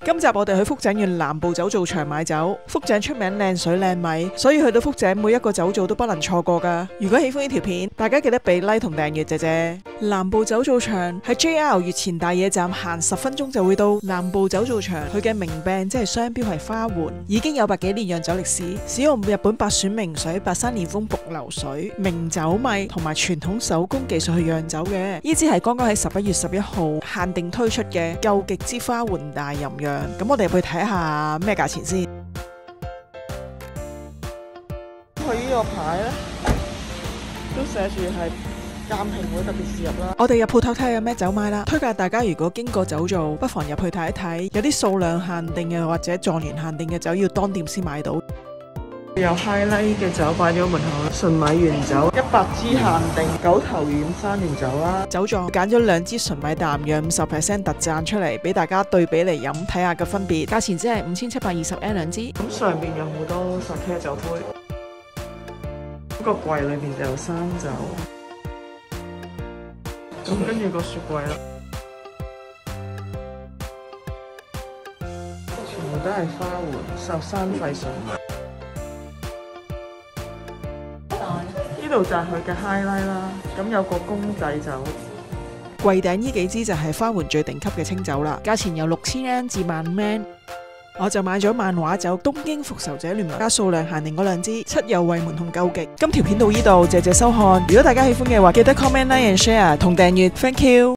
今集我哋去福井縣南部酒造場買酒。福井出名靚水靚米，所以去到福井每一個酒造都不能錯過噶。如果喜歡呢條片，大家記得俾 like 同訂閱啫啫。南部酒造場喺 JR 越前大野站行10分鐘就會到。南部酒造場佢嘅名柄即係商標係花環，已經有100幾年釀酒歷史，使用日本白選名水、白山連峰伏流水、名酒米同埋傳統手工技術去釀酒嘅。呢支係剛剛喺11月11號限定推出嘅究極之花環大吟釀。咁我哋入去睇下咩價錢先。佢呢個牌咧都寫住係鑑評會特別試入啦。我哋入鋪頭睇下有咩酒賣啦。推介大家如果經過酒造，不妨入去睇一睇，有啲數量限定嘅或者狀元限定嘅酒要當店先買到。有 highlight 嘅酒擺咗門口啦，純米原酒100支限定九頭丸山原酒啦。酒莊揀咗2支純米淡釀50% 特讚出嚟，俾大家對比嚟飲睇下個分別。價錢只係5720 N 2支。咁上邊有好多 sake 酒杯，個櫃裏邊就有生酒，咁跟住個雪櫃啦，全部都係花環13費純米。呢度就係佢嘅 highlight 啦，咁有個公仔酒。櫃頂呢幾支就係花環最頂級嘅清酒啦，價錢由6000 N 至15000 N。我就買咗漫畫酒東京復仇者聯盟加數量限定嗰2支七遊衛門同究極。今條片到呢度，謝謝收看。如果大家喜歡嘅話，記得 comment、like and share 同訂閱。Thank you。